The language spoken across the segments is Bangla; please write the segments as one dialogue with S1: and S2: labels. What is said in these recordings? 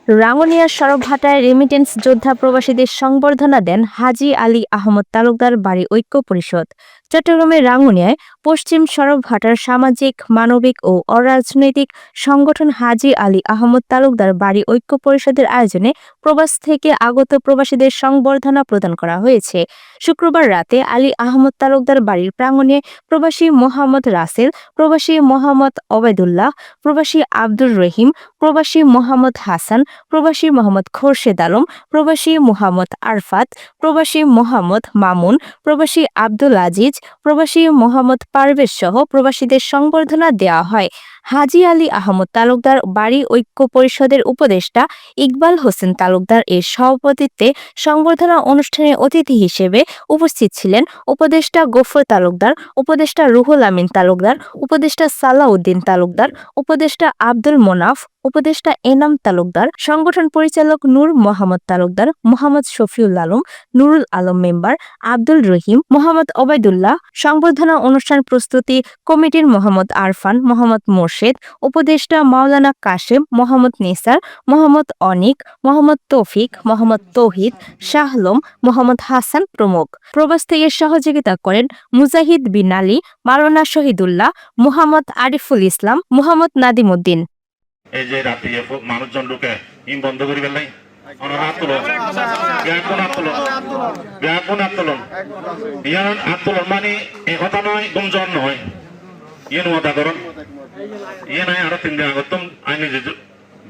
S1: রাঙ্গুনিয়ার সড়কঘাটায় রেমিটেন্স যোদ্ধা প্রবাসীদের সংবর্ধনা দেন হাজী আলী আহমদ তালুকদার বাড়ি ঐক্য পরিষদ। চট্টগ্রামের রাঙ্গুনিয়ায় পশ্চিম সড়কঘাটার সামাজিক, মানবিক ও অরাজনৈতিক সংগঠন হাজী আলী আহমদ তালুকদার বাড়ি ঐক্য পরিষদের আয়োজনে প্রবাস থেকে আগত প্রবাসীদের সংবর্ধনা প্রদান করা হয়েছে। শুক্রবার রাতে আলী আহমদ তালুকদার বাড়ির প্রাঙ্গণে প্রবাসী মোহাম্মদ রাসেল, প্রবাসী মোহাম্মদ ওবায়দুল্লাহ, প্রবাসী আব্দুর রহিম, প্রবাসী মোহাম্মদ হাসান, প্রবাসী মোহাম্মদ খোরশেদ আলম, প্রবাসী মোহাম্মদ আরফাত, প্রবাসী মোহাম্মদ মামুন, প্রবাসী আব্দুল আজিজ, প্রবাসী মোহাম্মদ পারভেজ সহ প্রবাসীদের সংবর্ধনা দেওয়া হয়। হাজী আলী আহমদ তালুকদার বাড়ি ঐক্য পরিষদের উপদেষ্টা ইকবাল হোসেন তালুকদার এর সভাপতিত্বে সংবর্ধনা অনুষ্ঠানে অতিথি হিসেবে উপস্থিত ছিলেন উপদেষ্টা গফর তালুকদার, উপদেষ্টা রুহুল আমিন তালুকদার, উপদেষ্টা সালাউদ্দিন তালুকদার, উপদেষ্টা আব্দুল মোনাফ, উপদেষ্টা এনাম তালুকদার, সংগঠন পরিচালক নূর মোহাম্মদ তালুকদার, মোহাম্মদ শফিউল আলম, নুরুল আলম মেম্বার, আব্দুল রহিম, মোহাম্মদ ওবায়দুল্লাহ, সংবর্ধনা অনুষ্ঠান প্রস্তুতি কমিটির মোহাম্মদ আরফান, মোহাম্মদ মোর্শেদ, উপদেষ্টা মাওলানা কাশেম, মোহাম্মদ নিসার, মোহাম্মদ অনিক, মোহাম্মদ তৌফিক, মোহাম্মদ তৌহিদ, শাহলম, মোহাম্মদ হাসান প্রমুখ। প্রবাস থেকে সহযোগিতা করেন মুজাহিদ বিন আলী, মাওলানা শহীদুল্লাহ, মোহাম্মদ আরিফুল ইসলাম, মোহাম্মদ নাদিম উদ্দিন।
S2: এই যে রাতে মানুষজন ঢুকে ইম বন্ধ করি ফেললাই আন্দোলন মানে এ কথা নয়, গুমজন নয়, ইয়ে নতা করুন ইয়ে নাই। আরো 3 দিন আগত আইনি যে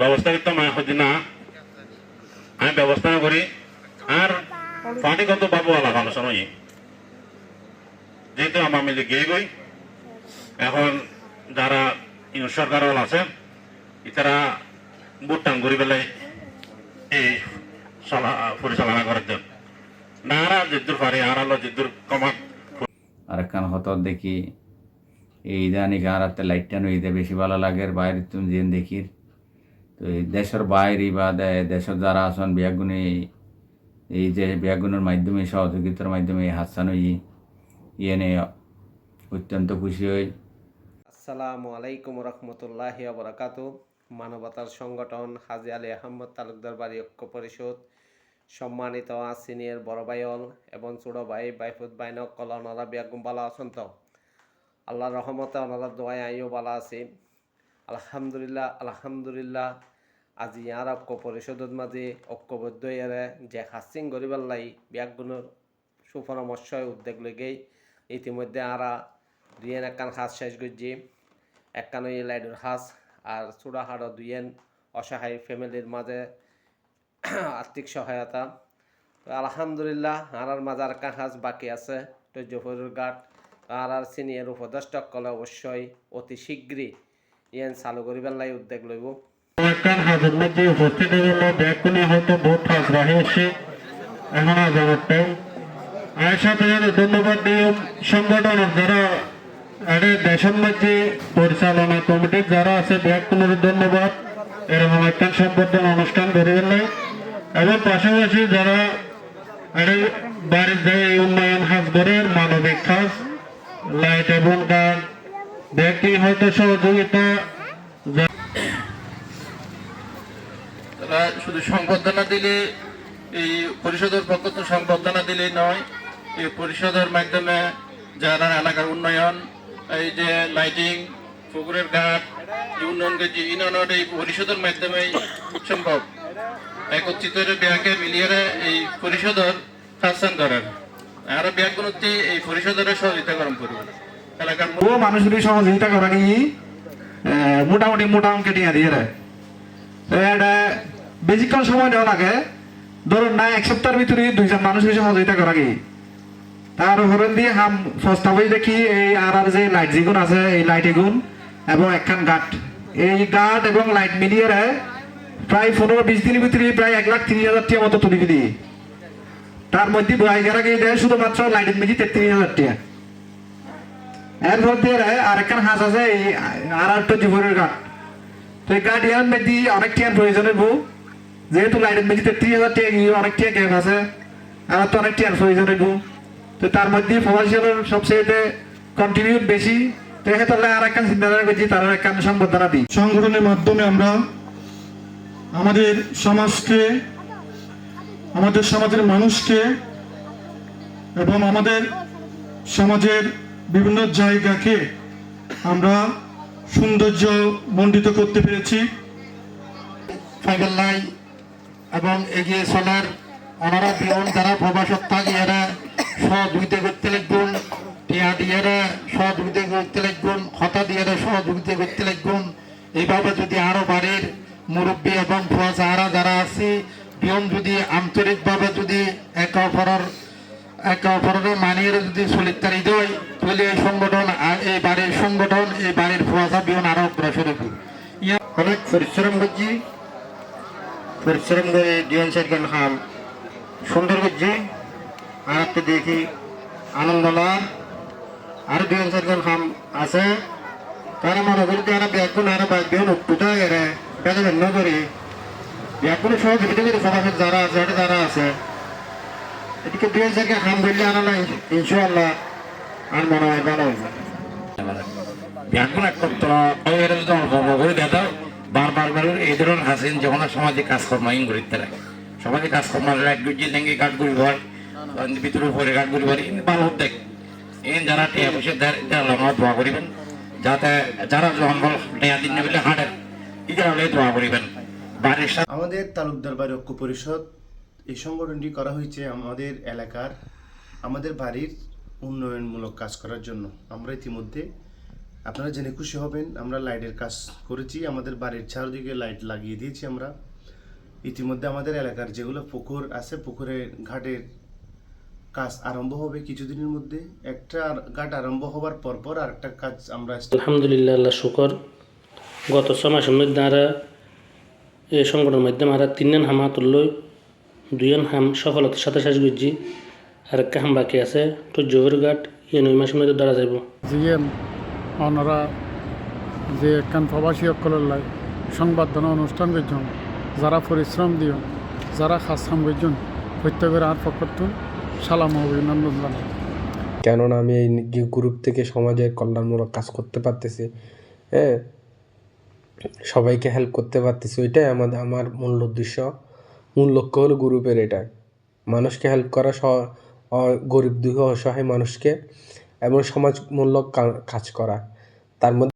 S2: ব্যবস্থা করতাম না, আমি ব্যবস্থা করি আর পানিগত বাবু আলা ভালো সময় যেহেতু আমার মিলে গিয়ে গই। এখন যারা সরকার আছে তারা ভোটটান করি পেলে এই পরিচালনা করে দেন না, আর যেদূর পারে আর আলো যেদূর কমাত
S3: আর একখান হত দেখি এই ইদানিক আর লাইটটা নইতে বেশি ভালো লাগে বাইরে তুমি যেন দেখি। তো এই দেশের বাইরে বা দেশের যারা আসন বিয়াগুনে এই যে বিয়াগুনের মাধ্যমে সহযোগিতার মাধ্যমে হাসান ইয়ে অত্যন্ত খুশি হই।
S4: আসসালামু আলাইকুম রহমতুল্লাহি ওয়া বারাকাতুহু। মানবতার সংগঠন হাজী আলী আহমদ তালুকদার বাড়ি ঐক্য পরিষদ সম্মানিত সিনিয়র বড় ভাইল এবং ছোট ভাই বাইফুত বাইনক কল ওনারা বিয়াগুম বালা আছেন তো আল্লাহর রহমতে ওনারা দোয়াই আইও বালা আছি আলহামদুলিল্লাহ আলহামদুলিল্লাহ। আজি ইয়ার ঐক্য পরিষদত মাঝে ঐক্যবদ্ধ এরে যে হাসিং গরিবাল্লাই বিয়াগুনের সুপরামর্শ উদ্যোগ লেগেই ইতিমধ্যে আরা দুইয়েন একখান হাঁস শেষ করছি, একখান ওই লাইডুর হাঁস আর চূড়াহাড় দুইয়েন অসহায় ফ্যামিলির মাঝে আর্থিক সহায়তা। তো আলহামদুলিল্লাহ আর মাঝে আর একটা হাঁস বাকি আছে টৈজফুরের ঘাট। আর সিনিয়র উপদেষ্টা কলে অবশ্যই অতি শীঘ্রই ইয়েন চালু করিবার লাই উদ্যোগ লইব।
S2: একখান হাজের মধ্যে উপস্থিত হল ব্যাকুনি হয়তো বহুত হাজ রাহে এসে এখন আজাবটাই আর সাথে সাথে ধন্যবাদ দিয়ে সংগঠনের যারা দেশের মধ্যে পরিচালনা কমিটির যারা আছে ব্যাকুনের ধন্যবাদ এরকম একটা সম্বর্ধনা অনুষ্ঠান করে গেলে এবং পাশাপাশি যারা বাড়ির যে উন্নয়ন হাজগরের মানবিক কাজ লাইট এবং গান ব্যক্তি হয়তো সহযোগিতা শুধু সংবর্ধনা দিলে এই পরিষদের পক্ষ তো সংবর্ধনা দিলেই নয়, এই পরিষদের মাধ্যমে যারা এলাকার উন্নয়ন এই যে লাইটিং পুকুরের ঘাট উন্নয়ন করছে ইউনিয়নের এই পরিষদের মাধ্যমেই সম্ভব। একত্রিত ব্যাংকে মিলিয়ে এই পরিষদের শাসন করার আর ব্যাংকগুলোতে এই পরিষদের সহযোগিতা গ্রহণ করবে এলাকার মানুষগুলি সহযোগিতা করা কি মোটামুটি মোটা অঙ্কে টিয়া দিয়ে এটা বেশিক্ষণ সময় দেওয়া লাগে। ধরুন না 1 সপ্তাহের ভিতরে 2জন মানুষের সহযোগিতা করা কি তার হরণ দিয়ে হাম প্রস্তাবে দেখি এই আর যে লাইট যেগুন আছে এই লাইট এগুন এবং একখান গাট এই গাট এবং লাইট মিলিয়ে প্রায় 15-20 দিনের ভিতরে প্রায় 1,30,000 টাকা মতো তুলি দিই। তার মধ্যে বয়গারা গিয়ে দেয় শুধুমাত্র লাইটের মেঝে 33,000 টাকা। এরপর দিয়ে আর একখান হাঁস আছে এই আর একটা জীবনের গাট। তো এই গাট ইয়ার মেঝে অনেক টাকার প্রয়োজনের বউ যেহেতু লাইটের মেঝে 33,000 টাকা গিয়ে অনেক টাকা গ্যাপ আছে আর তো অনেক টাকার প্রয়োজনের বউ। তো তার মধ্যে প্রবাসীদের সবচেয়ে কন্টিনিউ বেশি আর একখান চিন্তাধারা করছি তারা একখান সংবর্ধনা দিই।
S5: সংগঠনের মাধ্যমে আমরা আমাদের সমাজকে, আমাদের সমাজের মানুষকে এবং আমাদের সমাজের বিভিন্ন জায়গাকে আমরা সৌন্দর্য মণ্ডিত করতে পেরেছি।
S2: ফাইবার লাই এবং এগিয়ে চলার ওনারা বিয়ন যারা প্রবাসক থাকে এরা সহযোগিতা করতে লাগবেন, টিয়া দিয়ে সহযোগিতা করতে লাগবেন, হতা দিয়ে সহযোগিতা করতে লাগবেন। এইভাবে যদি আরো বাড়ির মুরব্বী এবং যারা যারা আছে বিয়ন যদি আন্তরিকভাবে যদি একে অপরের মানিয়ে যদি চলিতারি দেয় তাহলে এই সংগঠন এই বাড়ির ফুয়াশা বিয়ন আরো অগ্রসর হবে। অনেক পরিশ্রম করছি, পরিশ্রম করে ডিএন সাইকেল খাম সুন্দর করছি। আর একটা দেখি আনন্দলা আর ডিএন সাইকেল খাম আছে তারা মনে করি তারা ব্যাগুন আর বিহন উঠা এরে বেদা ভিন্ন করি ব্যাগুলো সহযোগিতা করি সমাজের যারা আছে যারা আছে এদিকে ডিএন সাইকেল খাম করলে আনা ইনশাআল্লাহ আর মনে হয় ভালো হয়েছে। ব্যাগুন এক করতে করে দেখা বারবার এই ধরনের হাসিন যখন সামাজিক কাজকর্ম ইঙ্গিত লাগে সামাজিক কাজকর্ম এক দুই লেঙ্গি কাঠ করি ঘর ভিতরে উপরে কাঠ করি ঘর ভালো দেখ এই যারা টিয়া বসে দোয়া করিবেন যাতে যারা জঙ্গল টিয়া দিন নেবে হাঁটেন ইজারা হলে দোয়া করিবেন। বাড়ির সাথে
S6: আমাদের তালুকদার বাড়ি ঐক্য পরিষদ এই সংগঠনটি করা হয়েছে আমাদের এলাকার আমাদের বাড়ির উন্নয়নমূলক কাজ করার জন্য। আমরা ইতিমধ্যে আপনারা জেনে খুশি হবেন আমরা লাইটের কাজ করেছি, আমাদের বাড়ির চারদিকে লাইট লাগিয়ে দিয়েছি আমরা। ইতিমধ্যে আমাদের এলাকার যেগুলো পুকুর আছে পুকুরের ঘাটের কাজ আরম্ভ হবে কিছুদিনের মধ্যে। একটা ঘাট আরম্ভ হওয়ার পরপর আর একটা কাজ আমরা
S7: আলহামদুলিল্লাহ আল্লাহ শুকর গত 6 মাসের মধ্যে আমরা এই সংগঠনের মাধ্যমে আমরা 3 হাম হাত লই 2 হাম সফলতার সাথে শেষ করছি আর একটা হাম বাকি আছে তো জোহর ঘাট 9 মাসের মধ্যে ধরা যাব।
S5: জিএম ওনারা যে একখান প্রবাসী অকলের সংবর্ধনা অনুষ্ঠান করছেন, যারা পরিশ্রম দিও যারা খাস কাম করছেন প্রত্যেকের আর পক্ষতুন সালাম অভিনন্দন জানাই।
S8: কেননা আমি এই গ্রুপ থেকে সমাজের কল্যাণমূলক কাজ করতে পারতেছি, হ্যাঁ সবাইকে হেল্প করতে পারতেছি, ওইটাই আমার মূল উদ্দেশ্য, মূল লক্ষ্য হলো গ্রুপের এটাই, মানুষকে হেল্প করা, গরিব দুঃখী অসহায় মানুষকে এবং সমাজমূলক কাজ করা। তার মধ্যে